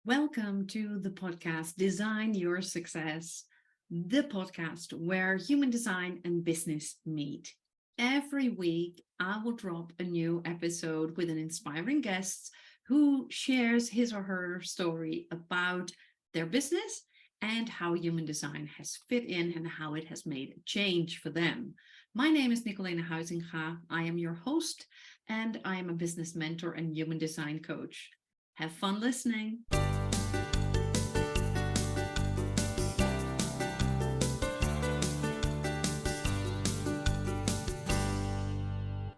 Welcome to the podcast Design Your Success, the podcast where human design and business meet. Every week, I will drop a new episode with an inspiring guest who shares his or her story about their business and how human design has fit in and how it has made a change for them. My name is Nicoline Huizinga. I am your host, and I am a business mentor and human design coach. Have fun listening.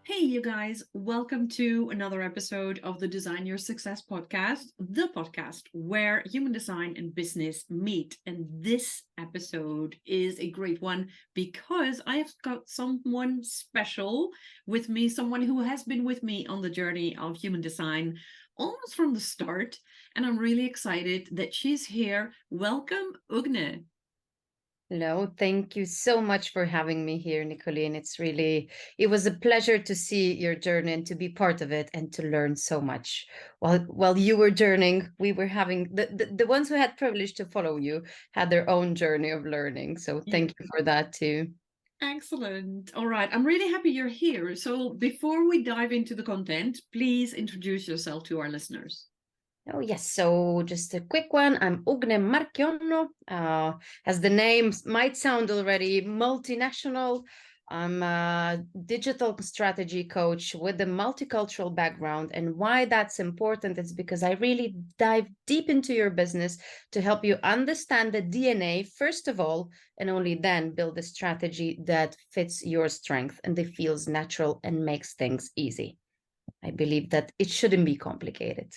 Hey, you guys, welcome to another episode of the Design Your Success podcast, the podcast where human design and business meet. And this episode is a great one because I have got someone special with me, someone who has been with me on the journey of human design almost from the start. And I'm really excited that she's here. Welcome, Ugne. Hello, thank you so much for having me here, Nicoline. It was a pleasure to see your journey and to be part of it and to learn so much. While you were journeying, we were having the ones who had privilege to follow you had their own journey of learning. So thank you for that too. Excellent. All right. I'm really happy you're here. So before we dive into the content, please introduce yourself to our listeners. Oh, yes. So just a quick one. I'm Ugne Marchionno. As the name might sound already multinational, I'm a digital strategy coach with a multicultural background. And why that's important is because I really dive deep into your business to help you understand the DNA, first of all, and only then build a strategy that fits your strength and that feels natural and makes things easy. I believe that it shouldn't be complicated.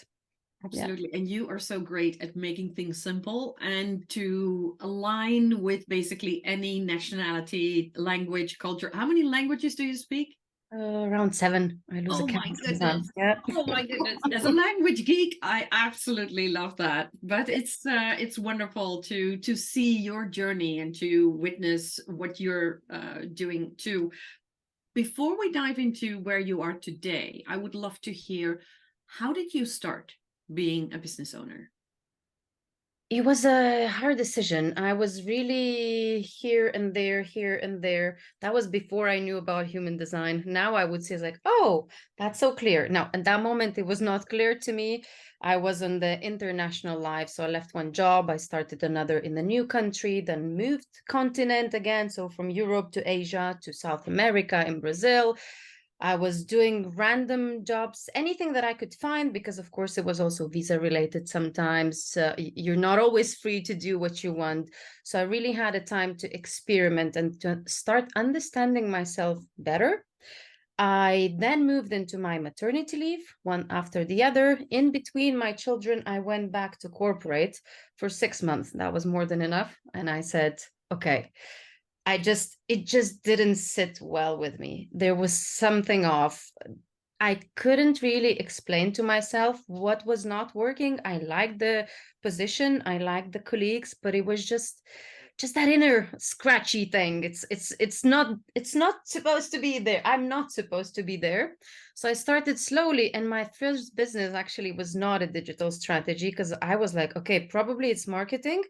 Absolutely. Yeah. And you are so great at making things simple and to align with basically any nationality, language, culture. How many languages do you speak? Around 7. I lose Oh count my sometimes. goodness. Yeah. Oh my goodness. As a language geek, I absolutely love that. But it's wonderful to see your journey and to witness what you're doing too. Before we dive into where you are today, I would love to hear, how did you start being a business owner? It was a hard decision. I was really here and there, here and there. That was before I knew about human design. Now I would say it's like, oh, that's so clear. Now, at that moment, it was not clear to me. I was on the international life. So I left one job. I started another in the new country, then moved continent again. So from Europe to Asia to South America in Brazil. I was doing random jobs, anything that I could find, because of course it was also visa related sometimes. You're not always free to do what you want. So I really had a time to experiment and to start understanding myself better. I then moved into my maternity leave, one after the other. In between my children, I went back to corporate for 6 months. That was more than enough. And I said, okay, it just didn't sit well with me. There was something off. I couldn't really explain to myself what was not working. I liked the position, I liked the colleagues, but it was just that inner scratchy thing. It's not supposed to be there. I'm not supposed to be there. So I started slowly, and my first business actually was not a digital strategy, because I was like, okay, probably it's marketing,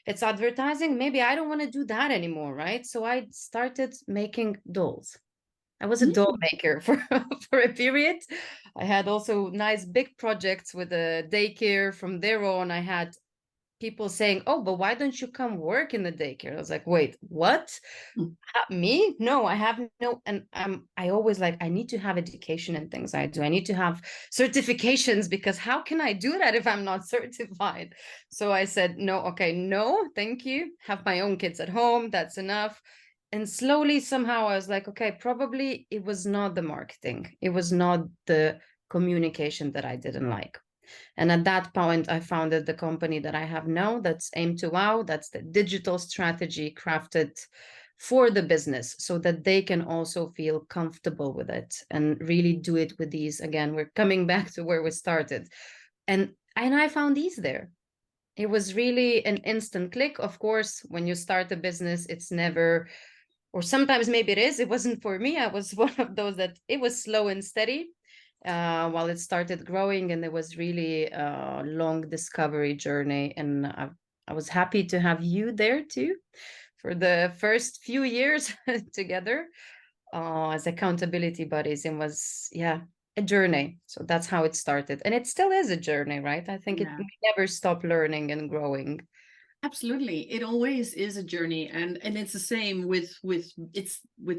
it's advertising. Maybe I don't want to do that anymore, right? So I started making dolls. I was a doll maker for for a period. I had also nice big projects with a daycare. From there on, I had people saying, oh, but why don't you come work in the daycare? I was like, wait, what? Me? No, I have no. And I always like, I need to have education and things I do. I need to have certifications, because how can I do that if I'm not certified? So I said, no, okay, no, thank you. Have my own kids at home. That's enough. And slowly, somehow, I was like, okay, probably it was not the marketing. It was not the communication that I didn't like. And at that point, I founded the company that I have now, that's Aim to Wow. That's the digital strategy crafted for the business so that they can also feel comfortable with it and really do it with ease. Again, we're coming back to where we started. And I found ease there. It was really an instant click. Of course, when you start a business, it's never, or sometimes maybe it is. It wasn't for me. I was one of those that it was slow and steady. while it started growing, and it was really a long discovery journey. And I was happy to have you there too for the first few years together as accountability buddies. And was, yeah, a journey. So that's how it started. And it still is a journey, right? I think Yeah. we never stop learning and growing. Absolutely. It always is a journey, and it's the same with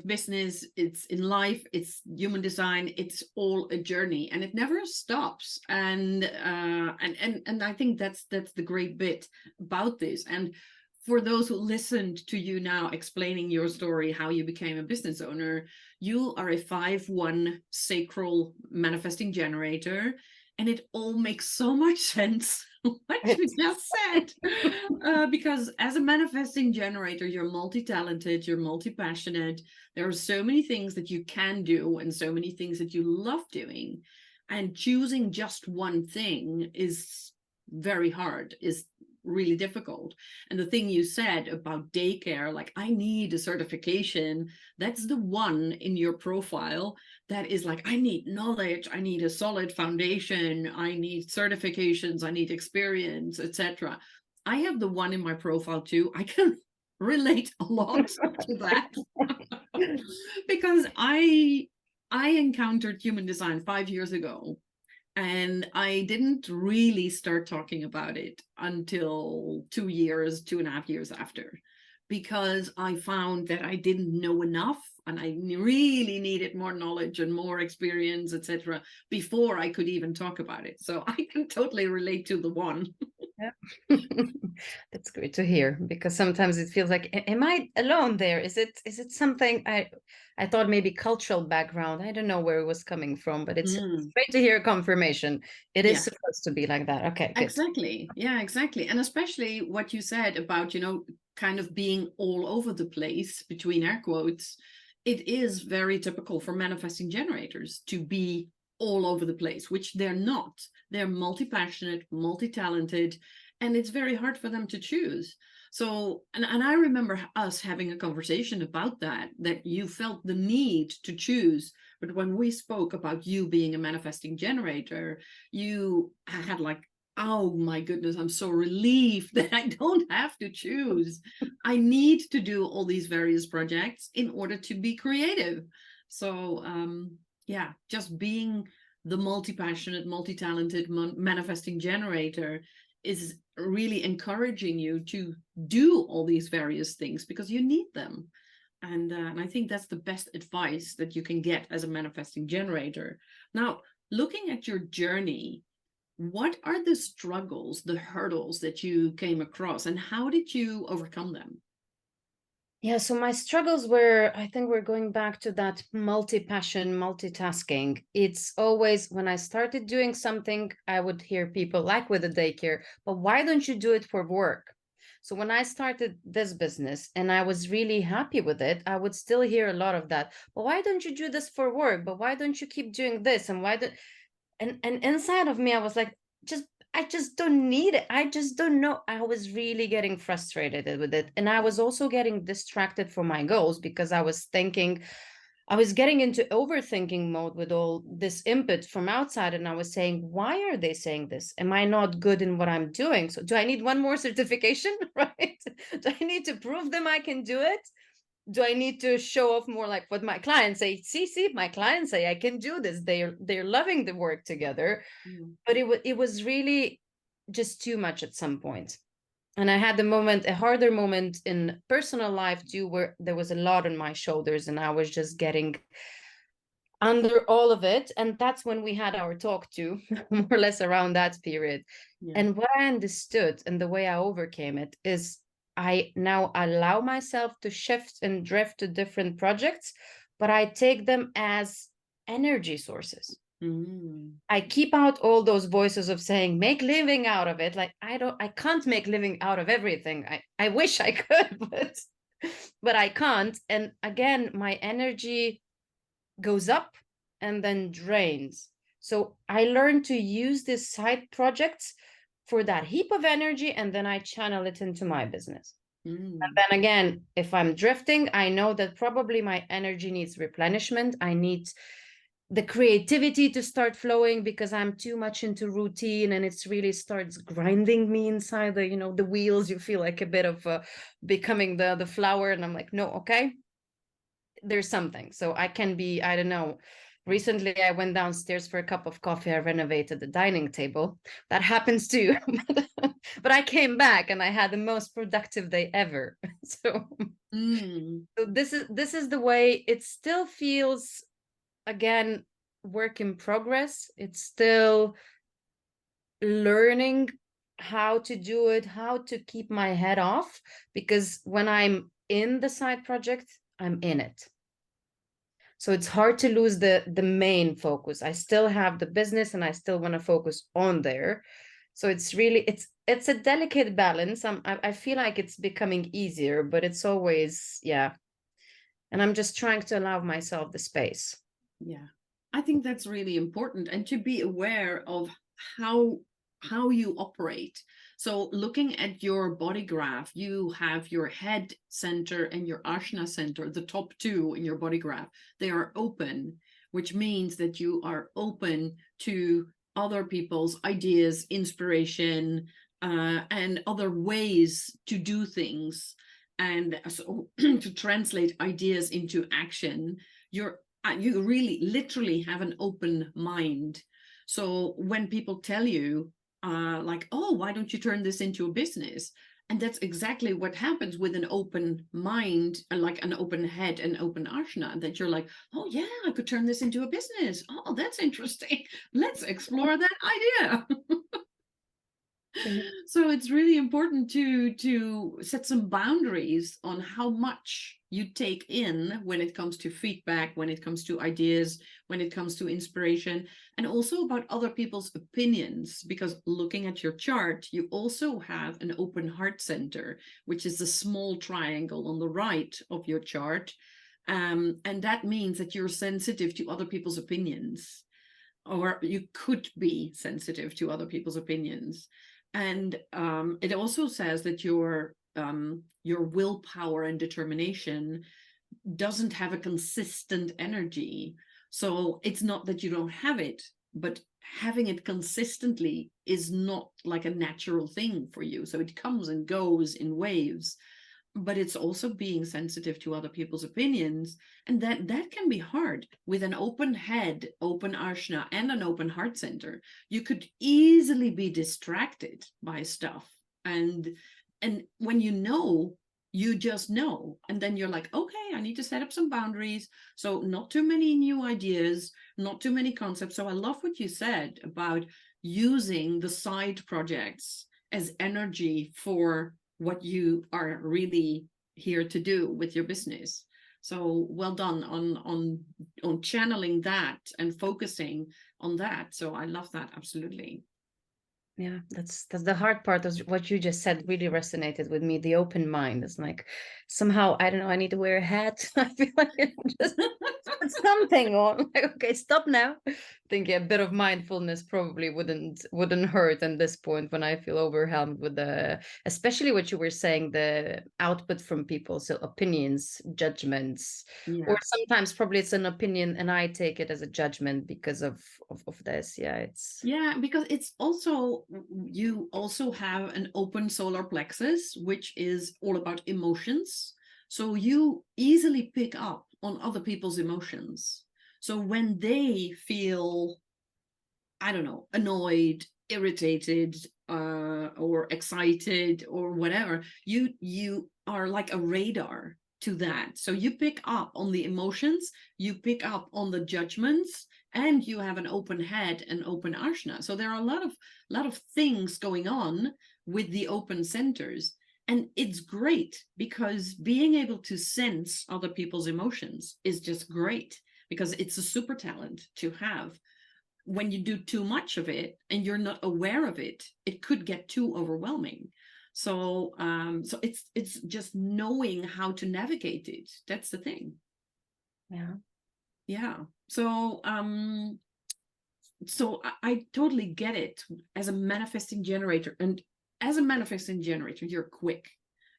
business, it's in life, it's human design, it's all a journey and it never stops. And I think that's the great bit about this. And for those who listened to you now explaining your story, how you became a business owner, you are a 5-1 sacral manifesting generator, and it all makes so much sense what you just said. Because as a manifesting generator, you're multi-talented, you're multi-passionate. There are so many things that you can do and so many things that you love doing. And choosing just one thing is very hard, is really difficult. And the thing you said about daycare, like, I need a certification, that's the one in your profile that is like, I need knowledge, I need a solid foundation, I need certifications, I need experience, etc. I have the one in my profile too. I can relate a lot to that because I encountered human design 5 years ago, and I didn't really start talking about it until 2 years, 2.5 years after, because I found that I didn't know enough and I really needed more knowledge and more experience, etc., before I could even talk about it. So I can totally relate to the one. Yeah. That's great to hear, because sometimes it feels like, am I alone there? Is it something I thought maybe cultural background? I don't know where it was coming from, but it's Mm, great to hear confirmation. It is yeah. supposed to be like that. Okay, good. Exactly. Yeah, exactly. And especially what you said about, kind of being all over the place, between air quotes, it is very typical for manifesting generators to be all over the place, which they're not. They're multi-passionate, multi-talented, and it's very hard for them to choose. So, and I remember us having a conversation about that you felt the need to choose. But when we spoke about you being a manifesting generator, you had like, oh my goodness, I'm so relieved that I don't have to choose. I need to do all these various projects in order to be creative. So yeah, just being the multi-passionate, multi-talented manifesting generator is really encouraging you to do all these various things because you need them. And I think that's the best advice that you can get as a manifesting generator. Now, looking at your journey, what are the struggles, the hurdles that you came across, and how did you overcome them? Yeah, so my struggles were, I think we're going back to that multi-passion, multitasking. It's always when I started doing something, I would hear people like with the daycare, but why don't you do it for work? So when I started this business and I was really happy with it, I would still hear a lot of that. But why don't you do this for work? But why don't you keep doing this? And why don't and inside of me, I was like, just I just don't need it. I just don't know. I was really getting frustrated with it. And I was also getting distracted from my goals because I was thinking, I was getting into overthinking mode with all this input from outside. And I was saying, why are they saying this? Am I not good in what I'm doing? So do I need one more certification? Right? Do I need to prove them I can do it? Do I need to show off more, like what my clients say? See, my clients say I can do this. They're loving the work together. Mm. But it was really just too much at some point. And I had a harder moment in personal life too, where there was a lot on my shoulders and I was just getting under all of it. And that's when we had our talk too, more or less around that period. Yeah. And what I understood and the way I overcame it is I now allow myself to shift and drift to different projects, but I take them as energy sources. Mm. I keep out all those voices of saying, make living out of it. Like, I can't make living out of everything. I wish I could, but I can't. And again, my energy goes up and then drains. So I learned to use these side projects for that heap of energy, and then I channel it into my business. And Mm. then again, if I'm drifting, I know that probably my energy needs replenishment. I need the creativity to start flowing, because I'm too much into routine, and it's really starts grinding me inside the, the wheels. You feel like a bit of becoming the flower, and I'm like, no, okay, there's something. So I can be, I don't know. Recently, I went downstairs for a cup of coffee. I renovated the dining table. That happens too. But I came back and I had the most productive day ever. So, so this is the way. It still feels, again, work in progress. It's still learning how to do it, how to keep my head off, because when I'm in the side project, I'm in it. So it's hard to lose the main focus. I still have the business and I still want to focus on there. So it's really, it's a delicate balance. I feel like it's becoming easier, but it's always, yeah. And I'm just trying to allow myself the space. Yeah, I think that's really important, and to be aware of how you operate. So looking at your body graph, you have your head center and your ajna center, the top two in your body graph. They are open, which means that you are open to other people's ideas, inspiration, and other ways to do things. And so to translate ideas into action, you really literally have an open mind. So when people tell you, like, oh, why don't you turn this into a business? And that's exactly what happens with an open mind, like an open head and open ajna, that you're like, oh, yeah, I could turn this into a business. Oh, that's interesting. Let's explore that idea. So it's really important to set some boundaries on how much you take in when it comes to feedback, when it comes to ideas, when it comes to inspiration, and also about other people's opinions. Because looking at your chart, you also have an open heart center, which is the small triangle on the right of your chart. And that means that you're sensitive to other people's opinions, or you could be sensitive to other people's opinions. And it also says that your willpower and determination doesn't have a consistent energy. So it's not that you don't have it, but having it consistently is not like a natural thing for you. So it comes and goes in waves. But it's also being sensitive to other people's opinions, and that can be hard. With an open head, open ajna, and an open heart center, you could easily be distracted by stuff. And when you just know, and then you're like, okay, I need to set up some boundaries. So not too many new ideas, not too many concepts. So I love what you said about using the side projects as energy for what you are really here to do with your business. So well done on channeling that and focusing on that. So I love that, absolutely. Yeah, that's the hard part of what you just said. Really resonated with me. The open mind is like, somehow, I don't know, I need to wear a hat. I feel like it just put something on. Like, okay, stop now. I think a bit of mindfulness probably wouldn't hurt at this point, when I feel overwhelmed with especially what you were saying, the output from people, so opinions, judgments, or Yeah. sometimes probably it's an opinion and I take it as a judgment because of this. Yeah, it's Yeah, because it's also, you also have an open solar plexus, which is all about emotions. So you easily pick up on other people's emotions. So when they feel, I don't know, annoyed, irritated, or excited or whatever, you are like a radar to that. So you pick up on the emotions, you pick up on the judgments, and you have an open head and open ajna. So there are a lot of things going on with the open centers. And it's great, because being able to sense other people's emotions is just great, because it's a super talent to have. When you do too much of it and you're not aware of it, it could get too overwhelming. So so it's just knowing how to navigate it. That's the thing. yeah. Yeah. So so I totally get it as a manifesting generator. And as a manifesting generator, you're quick.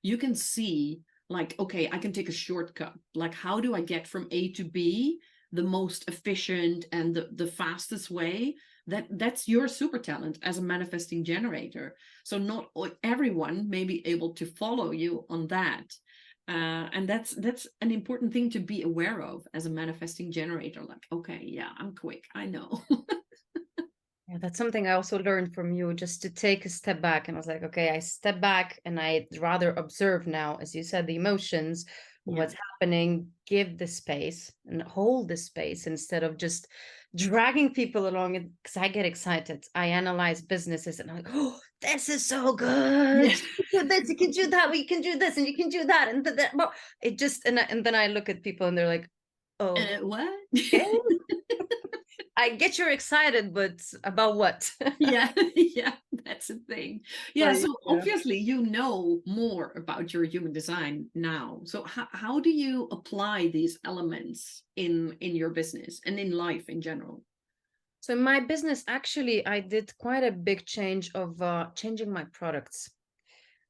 You can see, like, okay, I can take a shortcut. Like, how do I get from A to B the most efficient and the fastest way, that's your super talent as a manifesting generator. So not everyone may be able to follow you on that. And that's an important thing to be aware of as a manifesting generator. Like, okay, yeah, I'm quick, I know. Yeah, that's something I also learned from you, just to take a step back. And I was like, okay, I step back and I rather observe now, as you said, the emotions, Yeah. what's happening, give the space and hold the space instead of just dragging people along. Because I get excited. I analyze businesses and I'm like, oh, this is so good. Yeah. You can do this, you can do that, you can do this, and you can do that. And that. Well, it just, and then I look at people and they're like, oh, What? okay. I get you're excited, but about what? Yeah, yeah, that's the thing. Yeah, Like, so obviously you know more about your human design now. So how do you apply these elements in your business and in life in general? so in my business, actually, I did quite a big change of changing my products.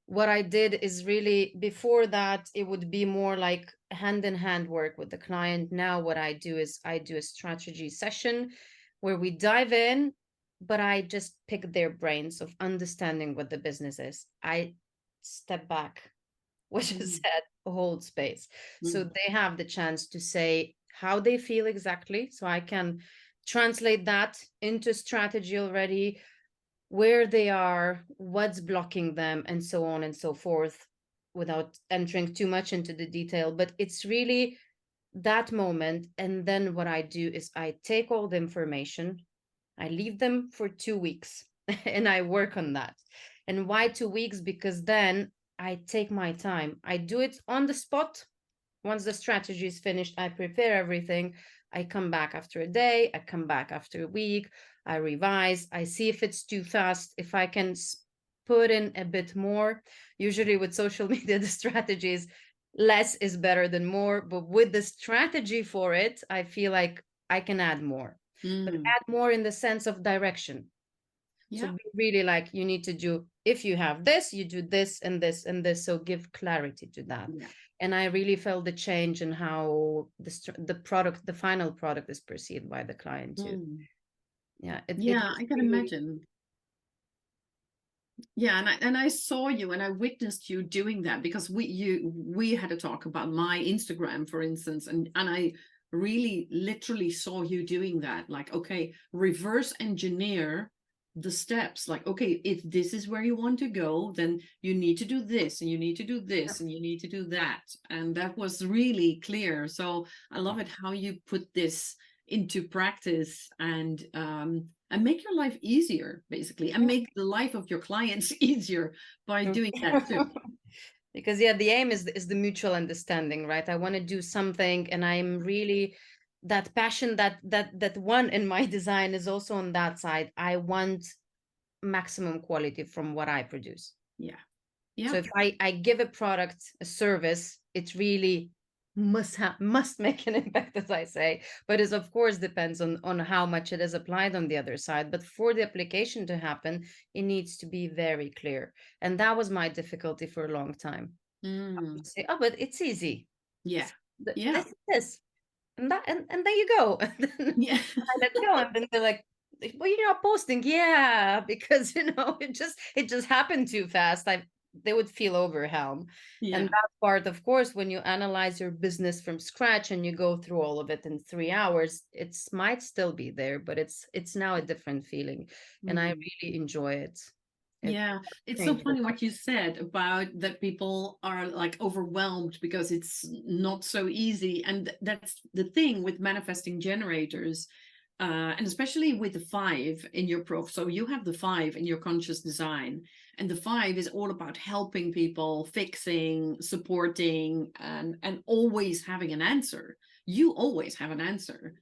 What I did is really, before that, it would be more like hand in hand work with the client. Now, what I do is I do a strategy session where we dive in, but I just pick their brains of understanding what the business is. I step back, which is Mm, said, hold space. So mm, they have the chance to say how they feel exactly. So I can translate that into strategy already, where they are, what's blocking them, and so on and so forth, without entering too much into the detail. But it's really that moment. And then what I do is I take all the information, I leave them for 2 weeks, and I work on that. And why 2 weeks? Because then I take my time. I do it on the spot. Once the strategy is finished, I prepare everything. I come back after a day, I come back after a week, I revise, I see if it's too fast, if I can put in a bit more. Usually with social media, the strategy is less is better than more, but with the strategy for it, I feel like I can add more, but mm. add more in the sense of direction. So Yeah, be really like, you need to do, if you have this, you do this and this and this. So give clarity to that. yeah. And I really felt the change in how the product, the final product, is perceived by the client too. Mm. Yeah, it Yeah, was I can really, imagine. Yeah, and I saw you and I witnessed you doing that because we had a talk about my Instagram, for instance, and I really literally saw you doing that. Like, okay, reverse engineer the steps. Like, okay, if this is where you want to go, then you need to do this and you need to do this and you need to do that. And that was really clear. So I love it how you put this into practice and make your life easier, basically, and make the life of your clients easier by doing that too. because yeah, the aim is the mutual understanding, right? I want to do something, and I'm really, that passion, that one in my design is also on that side. I want maximum quality from what I produce. Yeah, So yeah. if I give a product, a service, it really must make an impact, as I say. But it of course depends on how much it is applied on the other side. But for the application to happen, it needs to be very clear. And that was my difficulty for a long time. I Mm, would say, oh, but it's easy. yeah, yeah, This, and that, and there you go. And then yeah. I let go, and then they're like, well, you're not posting. Yeah, because it just happened too fast. They would feel overwhelmed. And Yeah. that part, of course, when you analyze your business from scratch and you go through all of it in 3 hours, it's might still be there, but it's now a different feeling. And I Mm. really enjoy it. It Yeah, it's so changed the funny life. what you said about that people are like overwhelmed because it's not so easy. And that's the thing with manifesting generators, and especially with the five in your prof. So you have the five in your conscious design, and the five is all about helping people, fixing, supporting, and always having an answer. You always have an answer,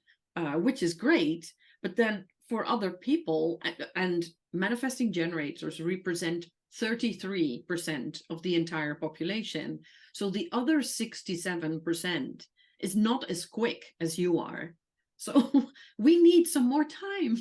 which is great. But then for other people, and manifesting generators represent 33% of the entire population. So the other 67% is not as quick as you are. So we need some more time.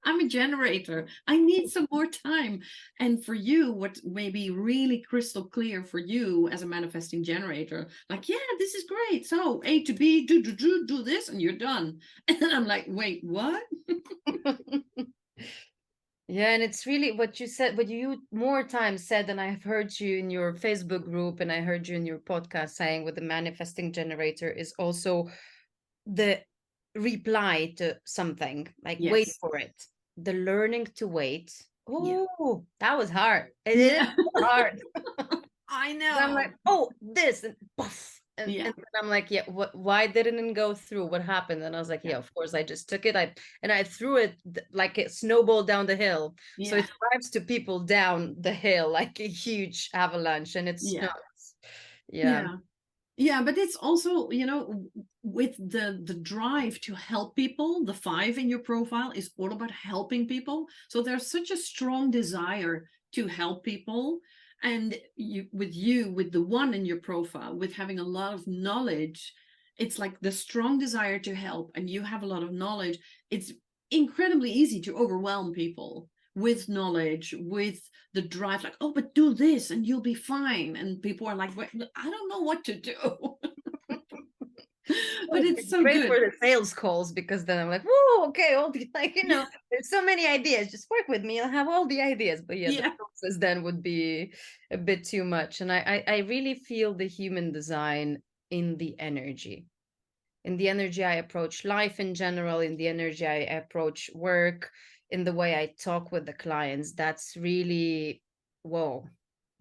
I'm a generator. I need some more time. And for you, what may be really crystal clear for you as a manifesting generator, like, yeah, this is great. So A to B, do this, and you're done. And I'm like, wait, what? Yeah, and it's really what you said, what you more times said than I have heard you in your Facebook group and I heard you in your podcast saying with the manifesting generator is also the reply to something, like wait Yes. for it. The learning to wait. Yeah. Oh, that was hard. It is Yeah. hard. I And I'm know. like, oh, this and puff. Yeah. And then I'm like, yeah, what, why didn't it go through? What happened? And I was like, Yeah. yeah, of course, I just took it. I threw it like a snowball down the hill. So Yeah. it arrives to people down the hill like a huge avalanche and it Yeah. snows. Yeah. Yeah. Yeah, but it's also, with the drive to help people, the 5 in your profile is all about helping people. So there's such a strong desire to help people. And with the 1 in your profile, with having a lot of knowledge, it's like the strong desire to help, and you have a lot of knowledge. It's incredibly easy to overwhelm people with knowledge, with the drive, like, oh, but do this and you'll be fine. And people are like, wait, I don't know what to do. But it's It's so great for good. the sales calls because then I'm like, whoa, okay, all the, like, Yeah. there's so many ideas. Just work with me. I'll have all the ideas. But yeah, the Yeah. process then would be a bit too much. And I really feel the human design in the energy. In the energy I approach life in general, in the energy I approach work, in the way I talk with the clients. That's really, whoa.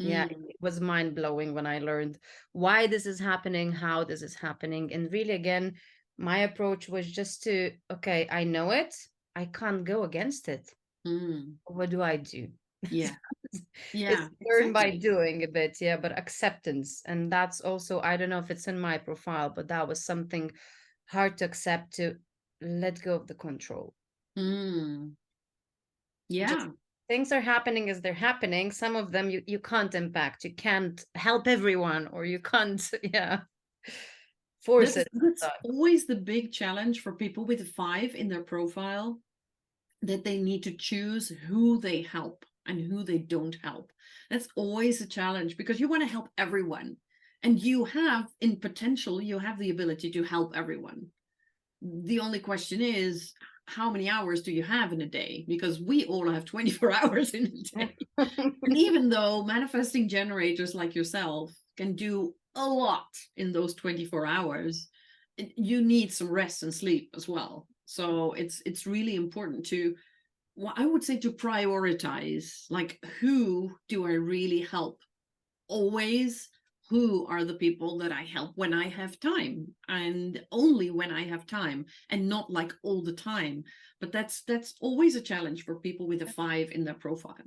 Yeah, Mm, it was mind blowing when I learned why this is happening, how this is happening. And really, again, my approach was just to, okay, I know it. I can't go against it. mm, What do I do? yeah. It's Yeah, learn by exactly. doing a bit, yeah, but acceptance. And that's also, I don't know if it's in my profile, but that was something hard to accept, to let go of the control. Mm, Just yeah. things are happening as they're happening. Some of them you can't impact. You can't help everyone, or you can't, yeah, force That's it that's sometimes. always the big challenge for people with a 5 in their profile, that they need to choose who they help and who they don't help. That's always a challenge because you want to help everyone. And you have, in potential, you have the ability to help everyone. The only question is, how many hours do you have in a day? Because we all have 24 hours in a day. And even though manifesting generators like yourself can do a lot in those 24 hours, you need some rest and sleep as well. So it's really important to, well, I would say, to prioritize, like, who do I really help always? Who are the people that I help when I have time, and only when I have time, and not like all the time. But that's always a challenge for people with a 5 in their profile.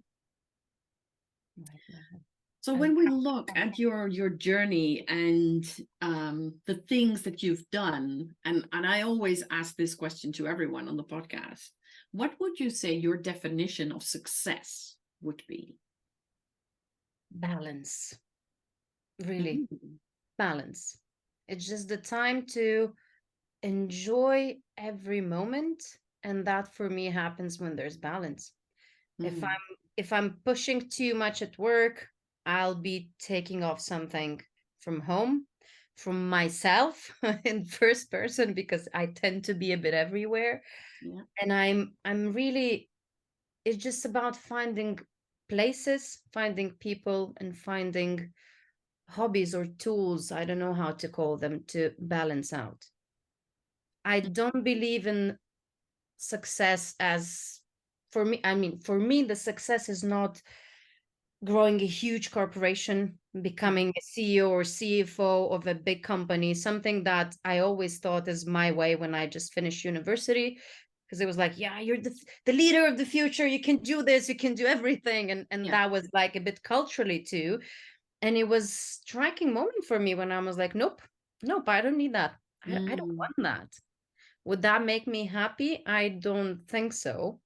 So And when we look at your journey and the things that you've done, and I always ask this question to everyone on the podcast, what would you say your definition of success would be? balance, really, Mm, balance. It's just the time to enjoy every moment. And that for me happens when there's balance. If mm, I'm pushing too much at work, I'll be taking off something from home, from myself in first person because I tend to be a bit everywhere. yeah. And I'm really, it's just about finding places, finding people, and finding hobbies or tools, I don't know how to call them, to balance out. I don't believe in success as, for me, I mean, for me, the success is not growing a huge corporation, becoming a CEO or CFO of a big company, something that I always thought is my way when I just finished university. Because it was like, yeah, you're the leader of the future. You can do this. You can do everything. And Yeah. that was like a bit culturally too. And it was striking moment for me when I was like, nope, nope, I don't need that. I don't Mm, want that. Would that make me happy? I don't think so.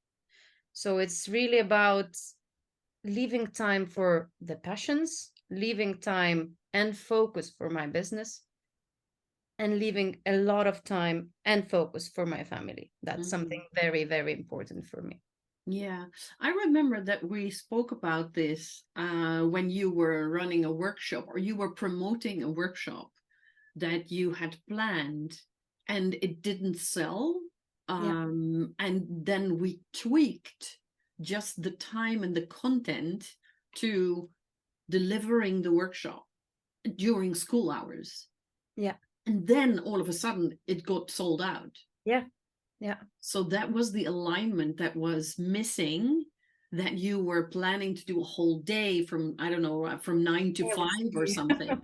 So it's really about leaving time for the passions, leaving time and focus for my business. and leaving a lot of time and focus for my family. That's something very, very important for me. Yeah, I remember that we spoke about this when you were running a workshop or you were promoting a workshop that you had planned and it didn't sell. Yeah. And then we tweaked just the time and the content to delivering the workshop during school hours. Yeah. And then all of a sudden it got sold out. Yeah. Yeah. So that was the alignment that was missing, that you were planning to do a whole day from, I don't know, from 9 to Yeah, with 5 or the something.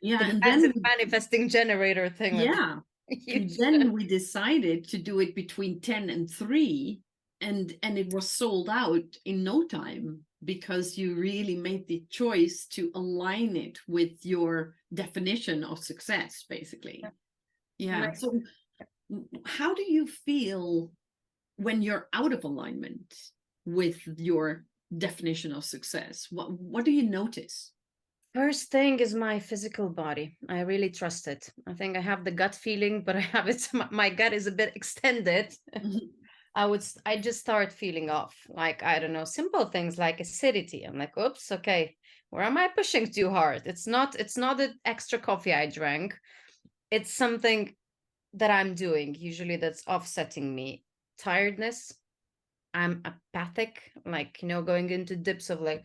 Yeah. the And massive then, manifesting generator thing with yeah. And huge. then we decided to do it between 10 and 3. And it was sold out in no time because you really made the choice to align it with your definition of success, basically. And Yeah. So how do you feel when you're out of alignment with your definition of success? What do you notice? first thing is my physical body. I really trust it. I think I have the gut feeling, but I have it. My gut is a bit extended. I just start feeling off. Like, I don't know, simple things like acidity. I'm like, oops, okay, where am I pushing too hard? It's not the extra coffee I drank. It's something that I'm doing, usually that's offsetting me. Tiredness. I'm apathic, like, going into dips of like,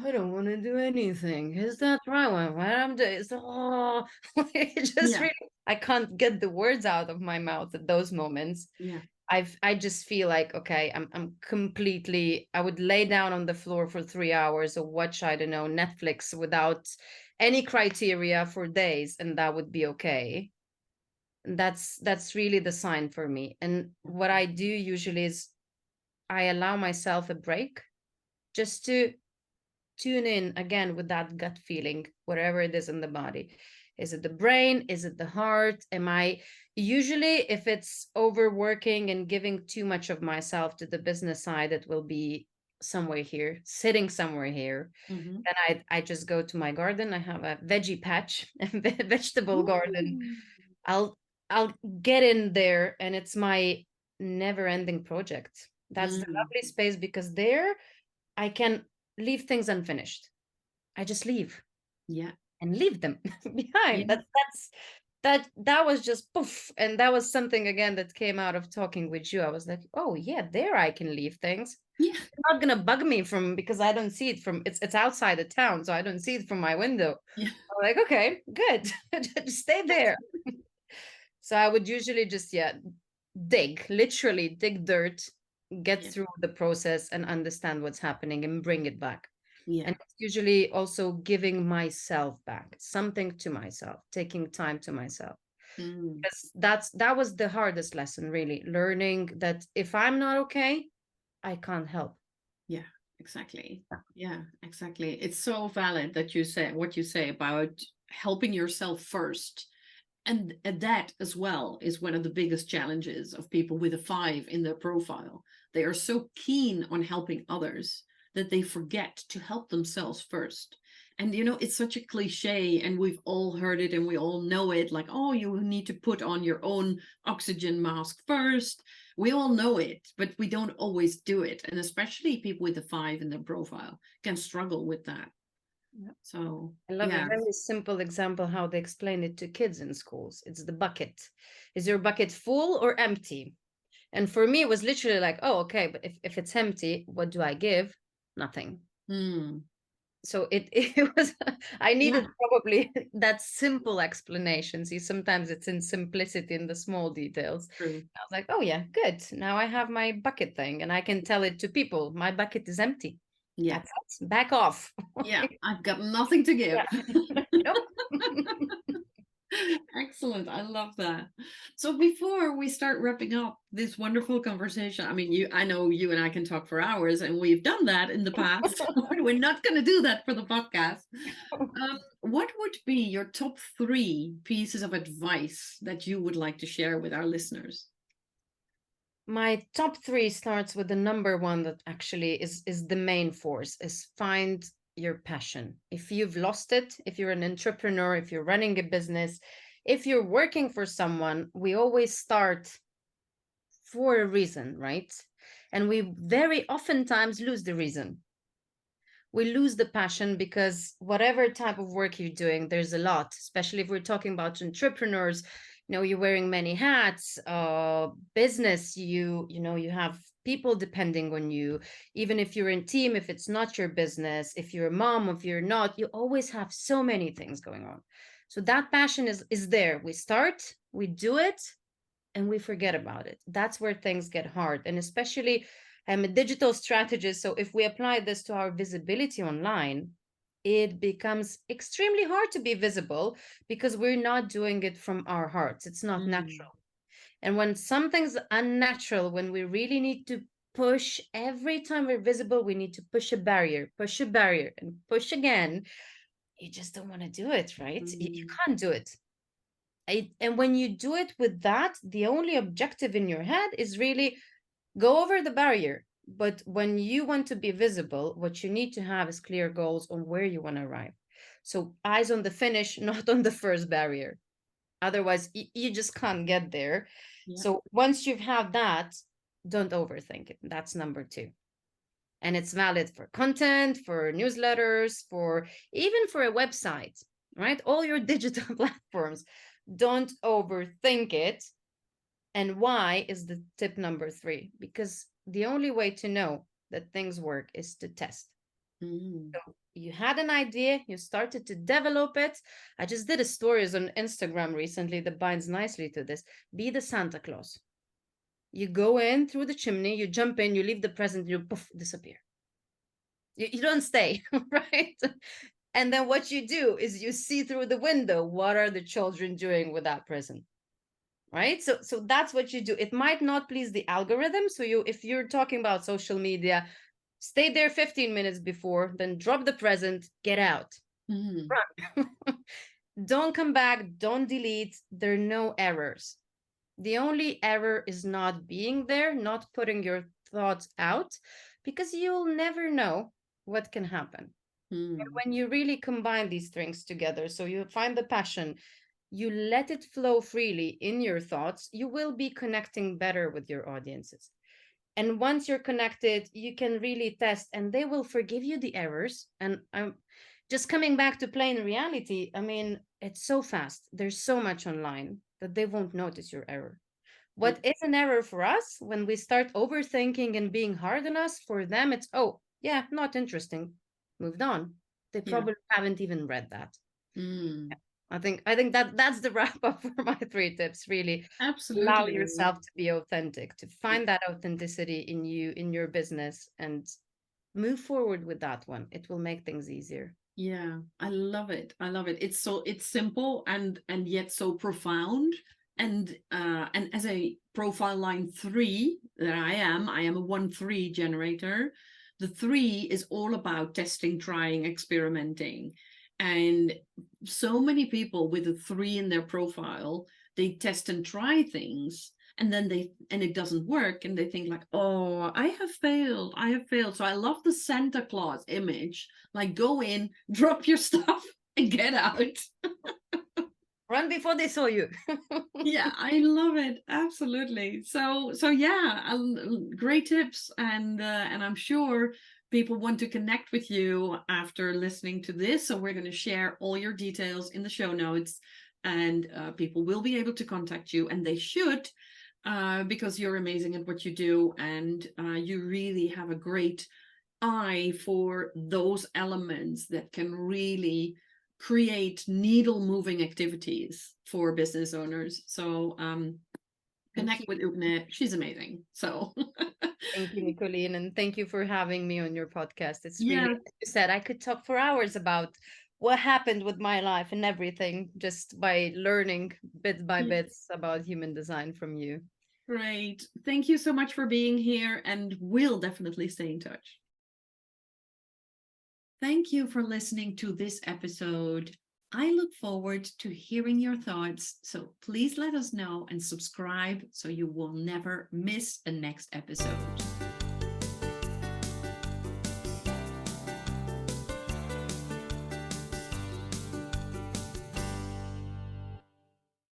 I don't want to do anything. Is that right? What I'm doing is it just Yeah, really, I can't get the words out of my mouth at those moments. yeah. I just feel like, okay, I'm completely, I would lay down on the floor for 3 hours or watch, I don't know, Netflix without any criteria for days, and that would be okay. That's really the sign for me. And what I do usually is I allow myself a break just to tune in again with that gut feeling, whatever it is in the body. Is it the brain? Is it the heart? Am I usually, if it's overworking and giving too much of myself to the business side, it will be somewhere here, sitting somewhere here. Mm-hmm. And I just go to my garden. I have a veggie patch, a vegetable garden. Ooh. I'll I'll get in there, and it's my never-ending project. That's the Mm. lovely space because there I can leave things unfinished. I just leave Yeah, and leave them behind. yeah, That was just poof. And that was something again that came out of talking with you. I was like, oh yeah, there I can leave things. yeah, It's not gonna bug me from because I don't see it from it's outside the town, so I don't see it from my window. yeah. I'm like, okay, good. Just stay there. So I would usually just, yeah, literally dig dirt, get Yeah, through the process and understand what's happening and bring it back. yeah. And it's usually also giving myself back, something to myself, taking time to myself. Mm. Because that was the hardest lesson, really, learning that if I'm not okay, I can't help. Yeah, exactly. Yeah, exactly. It's so valid that you say what you say about helping yourself first. And that as well is one of the biggest challenges of people with a 5 in their profile. They are so keen on helping others that they forget to help themselves first. And it's such a cliche, and we've all heard it and we all know it, like, oh, you need to put on your own oxygen mask first. We all know it, but we don't always do it. And especially people with a 5 in their profile can struggle with that. Yeah. So, I love a yeah. very simple example how they explain it to kids in schools. It's the bucket. Is your bucket full or empty? And for me, it was literally like, oh, okay, but if it's empty, what do I give? Nothing. Hmm. So it was, I Yeah, needed probably that simple explanation. See, sometimes it's in simplicity in the small details. true. I was like, oh yeah, good. Now I have my bucket thing and I can tell it to people. My bucket is empty. Yeah. That's it. Back off. Yeah, I've got nothing to give. Yeah. Nope. Excellent. I love that. So before we start wrapping up this wonderful conversation, I mean, I know you and I can talk for hours, and we've done that in the past. We're not going to do that for the podcast. What would be your top 3 pieces of advice that you would like to share with our listeners? My top 3 starts with the number one that actually is the main force is find your passion. If you've lost it, if you're an entrepreneur, if you're running a business, if you're working for someone, we always start for a reason, right? And we very oftentimes lose the reason. We lose the passion because whatever type of work you're doing, there's a lot, especially if we're talking about entrepreneurs. You're wearing many hats. Business, you have people depending on you. Even if you're in team, if it's not your business, if you're a mom, if you're not, you always have so many things going on. So that passion is there. We start, we do it, and we forget about it. That's where things get hard. And especially, I'm a digital strategist. So if we apply this to our visibility online, it becomes extremely hard to be visible because we're not doing it from our hearts. It's not Mm. natural. And when something's unnatural, when we really need to push every time we're visible, we need to push a barrier, and push again. You just don't want to do it, right? You Mm. can't do it. And when you do it with that, the only objective in your head is really go over the barrier. But when you want to be visible, what you need to have is clear goals on where you want to arrive. So eyes on the finish, not on the first barrier. Otherwise, you just can't get there. Yeah. So once you've had that, don't overthink it. That's number two. And it's valid for content, for newsletters, for even for a website, right? All your digital platforms. Don't overthink it. And why is the tip number three? Because the only way to know that things work is to test. Mm. So you had an idea, you started to develop it. I just did a stories on Instagram recently that binds nicely to this. Be the Santa Claus. You go in through the chimney, you jump in, you leave the present, you poof, disappear. You don't stay, right? And then what you do is you see through the window, what are the children doing with that present? Right? So that's what you do. It might not please the algorithm. So if you're talking about social media, stay there 15 minutes before, then drop the present, get out. Mm. Run. Don't come back, don't delete. There are no errors. The only error is not being there, not putting your thoughts out, because you'll never know what can happen. And Mm. when you really combine these things together, so you find the passion, you let it flow freely in your thoughts, you will be connecting better with your audiences. And once you're connected, you can really test and they will forgive you the errors. And I'm just coming back to plain reality. I mean, it's so fast. There's so much online that they won't notice your error. Mm. What is an error for us when we start overthinking and being hard on us? For them, it's, oh, yeah, not interesting. Moved on. They Yeah. probably haven't even read that. Mm. I think that's the wrap up for my three tips. Really allow Absolutely. yourself to be authentic, to find that authenticity in you, in your business, and move forward with that one. It will make things easier. Yeah, I love it. I love it. It's simple and yet so profound. And as a profile line 3 that I am a 1-3 generator. The 3 is all about testing, trying, experimenting. And so many people with a 3 in their profile, they test and try things and then it doesn't work and they think like, oh, I have failed. So I love the Santa Claus image, like go in, drop your stuff and get out. Run before they saw you. Yeah, I love it, absolutely. So yeah, great tips. And I'm sure people want to connect with you after listening to this, so we're going to share all your details in the show notes. And people will be able to contact you, and they should, because you're amazing at what you do, and you really have a great eye for those elements that can really create needle moving activities for business owners. So Thank you. connect with Ugne. She's amazing. So Thank you, Nicoline, and thank you for having me on your podcast. It's really, yeah, as you said, I could talk for hours about what happened with my life and everything just by learning bit by yeah, bits about human design from you. great. Thank you so much for being here, and we'll definitely stay in touch. Thank you for listening to this episode. I look forward to hearing your thoughts, so please let us know and subscribe so you will never miss a next episode.